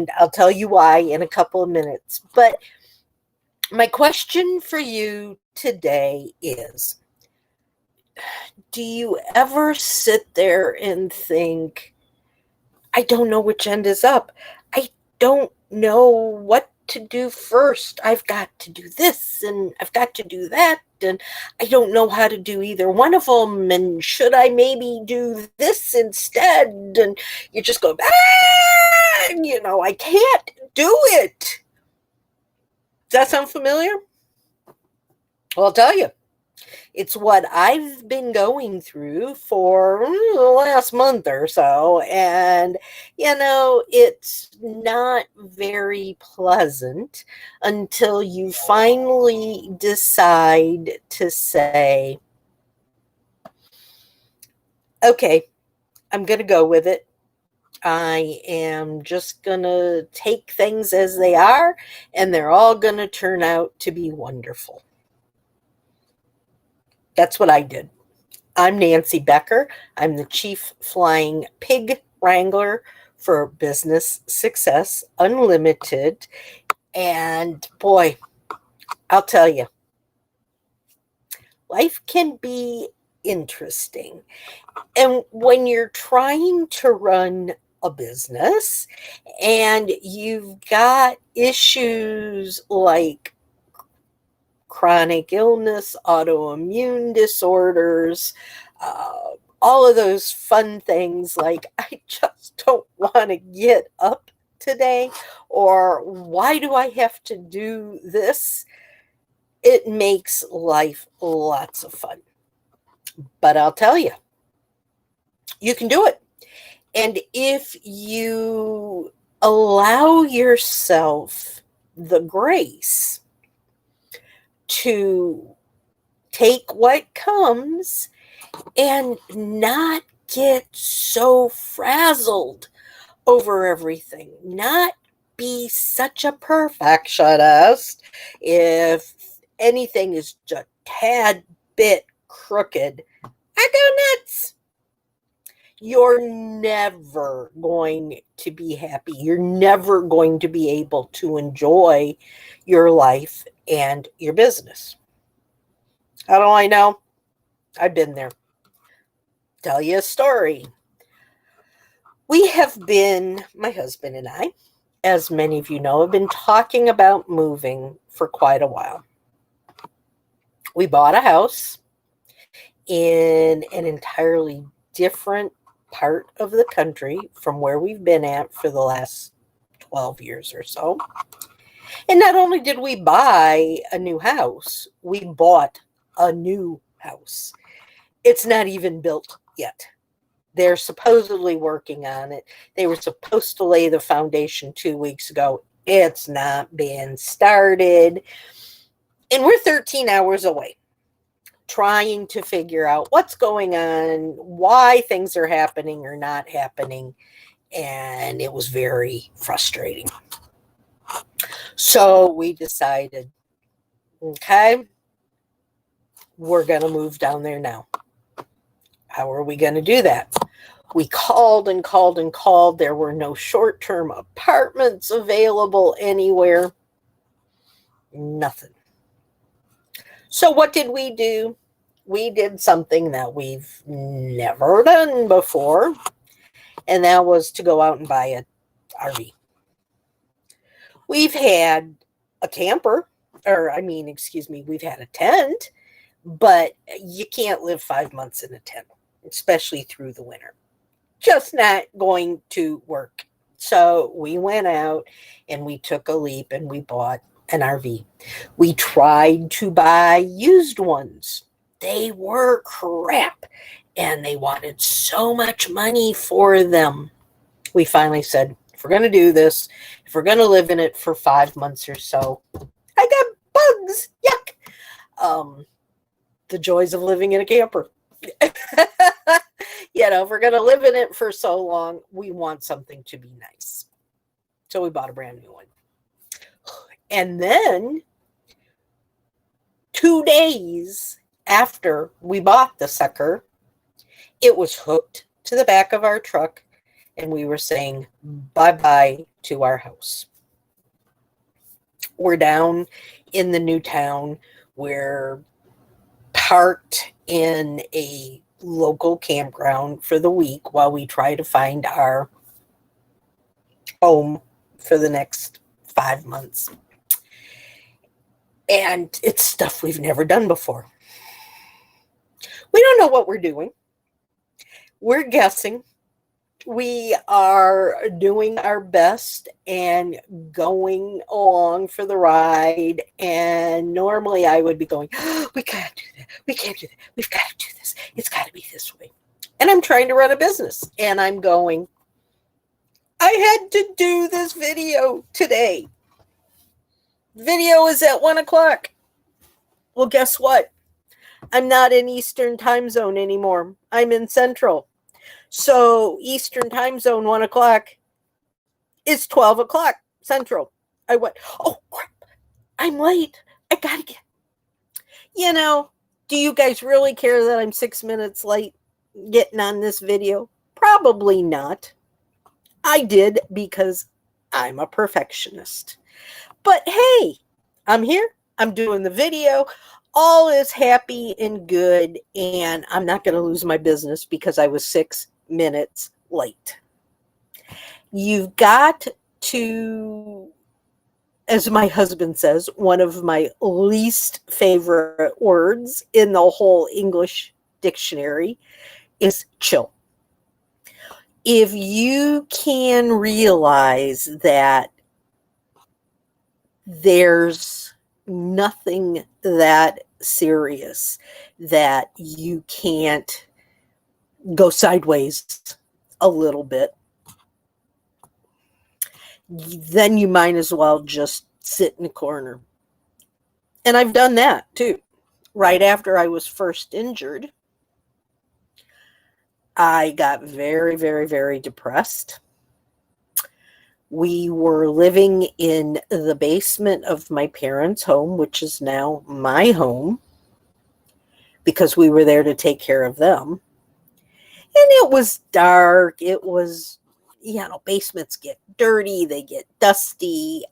And I'll tell you why in a couple of minutes. But my question for you today is, do you ever sit there and think, I don't know which end is up. I don't know what to do first. I've got to do this and I've got to do that. And I don't know how to do either one of them. And should I maybe do this instead? And you just go, I can't do it. Does that sound familiar? Well, I'll tell you. It's what I've been going through for the last month or so. And, it's not very pleasant until you finally decide to say, okay, I'm going to go with it. I am just going to take things as they are, and they're all going to turn out to be wonderful. That's what I did. I'm Nancy Becker. I'm the Chief Flying Pig Wrangler for Business Success Unlimited. And boy, I'll tell you, life can be interesting. And when you're trying to run a business and you've got issues like chronic illness, autoimmune disorders, all of those fun things like I just don't want to get up today, or why do I have to do this? It makes life lots of fun. But I'll tell you, you can do it. And if you allow yourself the grace to take what comes and not get so frazzled over everything, not be such a perfectionist. If anything is just a tad bit crooked, I go nuts. You're never going to be happy. You're never going to be able to enjoy your life and your business. How do I know? I've been there. Tell you a story. We have been, my husband and I, as many of you know, have been talking about moving for quite a while. We bought a house in an entirely different part of the country from where we've been at for the last 12 years or so. And not only did we buy a new house, we bought a new house. It's not even built yet. They're supposedly working on it. They were supposed to lay the foundation 2 weeks ago. It's not been started. And we're 13 hours away, trying to figure out what's going on, why things are happening or not happening. And it was very frustrating. So we decided, okay, we're going to move down there now. How are we going to do that? We called and called and called. There were no short-term apartments available anywhere. Nothing. So what did we do? We did something that we've never done before, and that was to go out and buy an RV. We've had a camper, we've had a tent, but you can't live 5 months in a tent, especially through the winter. Just not going to work. So we went out and we took a leap and we bought an RV. We tried to buy used ones. They were crap and they wanted so much money for them. We finally said, if we're going to do this, if we're going to live in it for 5 months or so, I got bugs. Yuck. The joys of living in a camper. If we're going to live in it for so long, we want something to be nice. So we bought a brand new one. And then 2 days after we bought the sucker, it was hooked to the back of our truck and we were saying bye-bye to our house. We're down in the new town. We're parked in a local campground for the week while we try to find our home for the next 5 months. And it's stuff we've never done before. We don't know what we're doing. We're guessing. We are doing our best and going along for the ride. And normally I would be going, oh, we can't do that. We can't do that. We've got to do this. It's got to be this way. And I'm trying to run a business. And I'm going, I had to do this video today. Video is at 1 o'clock. Well, guess what? I'm not in Eastern time zone anymore. I'm in Central. So Eastern time zone, 1 o'clock is 12 o'clock Central. I went, oh, crap. I'm late. I got to get. You know, do you guys really care that I'm 6 minutes late getting on this video? Probably not. I did because I'm a perfectionist. But hey, I'm here. I'm doing the video. All is happy and good, and I'm not going to lose my business because I was 6 minutes late. You've got to, as my husband says, one of my least favorite words in the whole English dictionary is chill. If you can realize that there's nothing that serious, that you can't go sideways a little bit, then you might as well just sit in a corner. And I've done that too. Right after I was first injured, I got very, very, very depressed. We were living in the basement of my parents' home, which is now my home, because we were there to take care of them. And it was dark. It was, basements get dirty. They get dusty.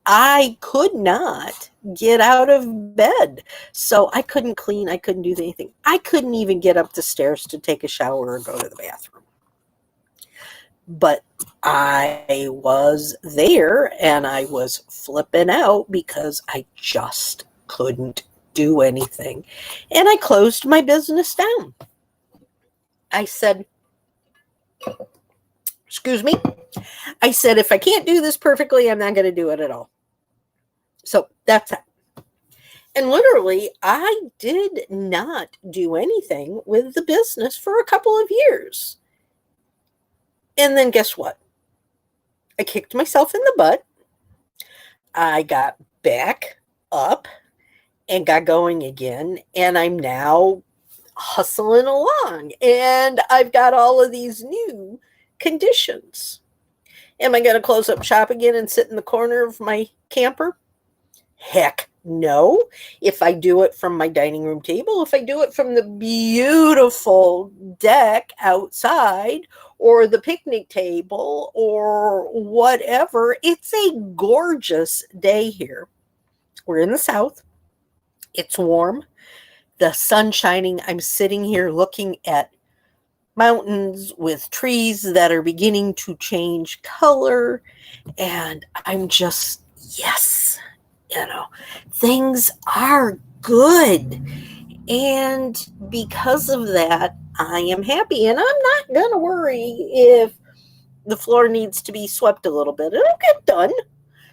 I could not get out of bed. So I couldn't clean. I couldn't do anything. I couldn't even get up the stairs to take a shower or go to the bathroom. But I was there and I was flipping out because I just couldn't do anything. And I closed my business down. I said, excuse me. I said, if I can't do this perfectly, I'm not going to do it at all. So that's it. And literally, I did not do anything with the business for a couple of years. And then guess what? I kicked myself in the butt. I got back up and got going again. And I'm now hustling along. And I've got all of these new conditions. Am I going to close up shop again and sit in the corner of my camper? Heck no. If I do it from my dining room table, if I do it from the beautiful deck outside or the picnic table or whatever, it's a gorgeous day here. We're in the South. It's warm. The sun shining. I'm sitting here looking at mountains with trees that are beginning to change color. And I'm just, yes, things are good. And because of that, I am happy. And I'm not going to worry if the floor needs to be swept a little bit. It'll get done.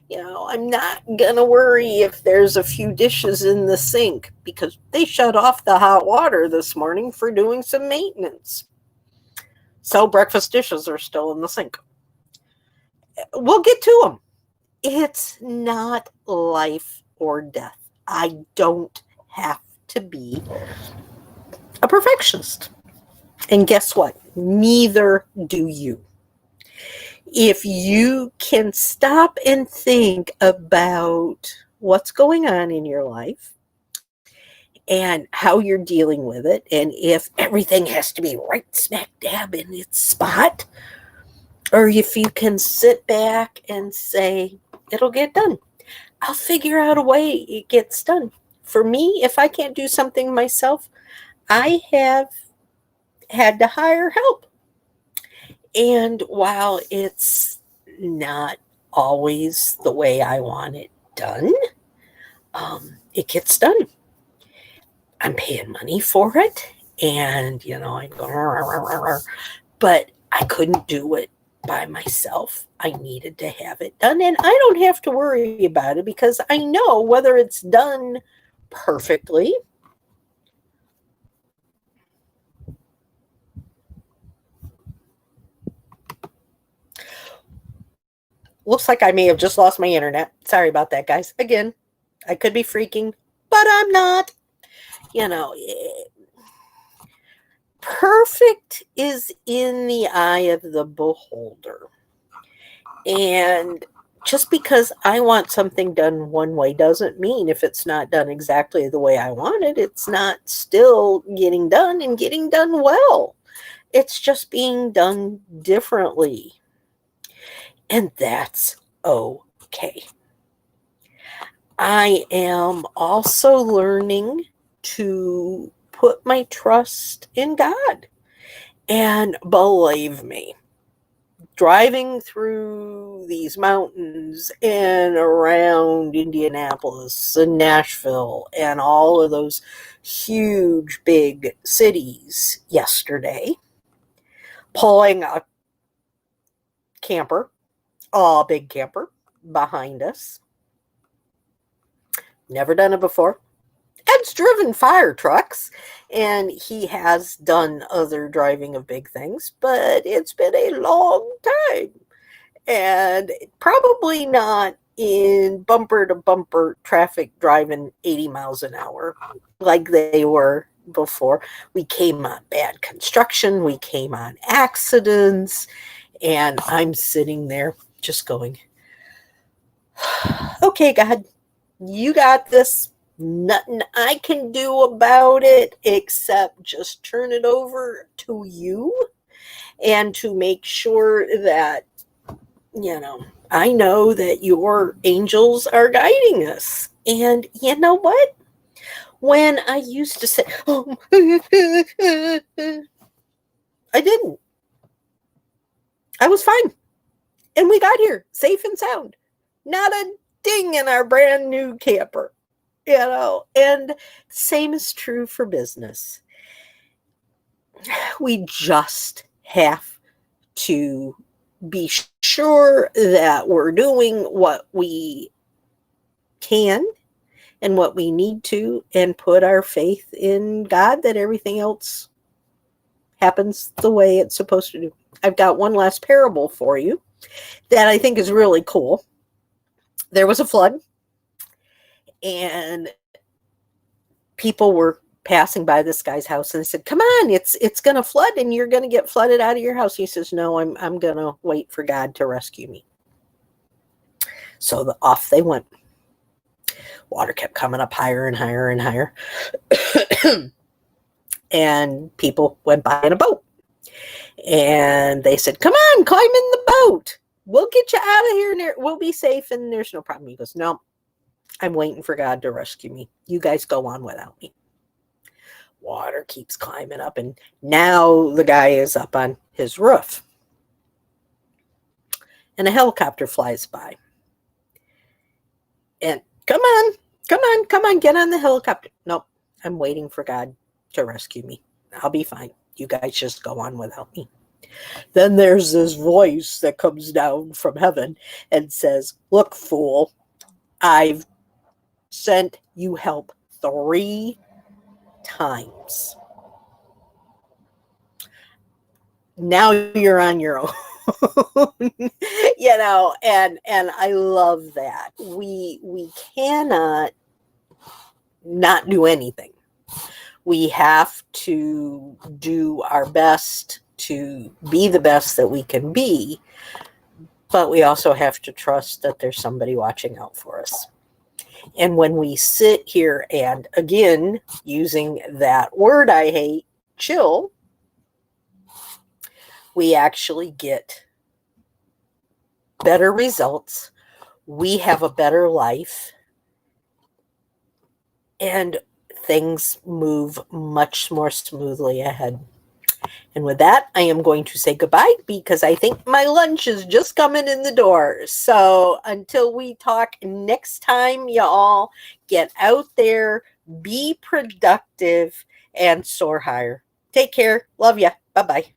I'm not going to worry if there's a few dishes in the sink because they shut off the hot water this morning for doing some maintenance. So breakfast dishes are still in the sink. We'll get to them. It's not life or death. I don't have to be a perfectionist. And guess what? Neither do you. If you can stop and think about what's going on in your life and how you're dealing with it, and if everything has to be right smack dab in its spot, Or if you can sit back and say, it'll get done. I'll figure out a way it gets done. For me, if I can't do something myself, I have had to hire help. And while it's not always the way I want it done, it gets done. I'm paying money for it. And, I'm going, but I couldn't do it by myself. I needed to have it done. And I don't have to worry about it because I know whether it's done perfectly looks like I may have just lost my internet. Sorry about that, guys. Again, I could be freaking, but I'm not. Perfect is in the eye of the beholder. And just because I want something done one way doesn't mean if it's not done exactly the way I want it, it's not still getting done and getting done well. It's just being done differently. And that's okay. I am also learning to put my trust in God. And believe me, driving through these mountains and around Indianapolis and Nashville and all of those huge big cities yesterday, pulling a camper, a big camper behind us. Never done it before. Ed's driven fire trucks and he has done other driving of big things, but it's been a long time. And probably not in bumper to bumper traffic driving 80 miles an hour like they were before. We came on bad construction, we came on accidents, and I'm sitting there just going, okay, God, you got this. Nothing I can do about it except just turn it over to you and to make sure that, I know that your angels are guiding us. And you know what? When I used to say, oh, I didn't. I was fine. And we got here safe and sound. Not a ding in our brand new camper. And same is true for business. We just have to be sure that we're doing what we can and what we need to and put our faith in God that everything else happens the way it's supposed to do. I've got one last parable for you that I think is really cool. There was a flood and people were passing by this guy's house and they said, come on, it's going to flood and you're going to get flooded out of your house. He says, no, I'm going to wait for God to rescue me. So off they went. Water kept coming up higher and higher and higher. And people went by in a boat. And they said, come on, climb in the boat. We'll get you out of here and we'll be safe and there's no problem. He goes, no, I'm waiting for God to rescue me. You guys go on without me. Water keeps climbing up and now the guy is up on his roof. And a helicopter flies by. And come on, get on the helicopter. Nope, I'm waiting for God to rescue me. I'll be fine. You guys just go on without me. Then there's this voice that comes down from heaven and says, look, fool, I've sent you help 3 times. Now you're on your own. And I love that. We cannot not do anything. We have to do our best to be the best that we can be, but we also have to trust that there's somebody watching out for us. And when we sit here and, again, using that word I hate, chill, we actually get better results. We have a better life. And things move much more smoothly ahead. And with that, I am going to say goodbye because I think my lunch is just coming in the door. So until we talk next time, y'all get out there, be productive, and soar higher. Take care. Love ya. Bye-bye.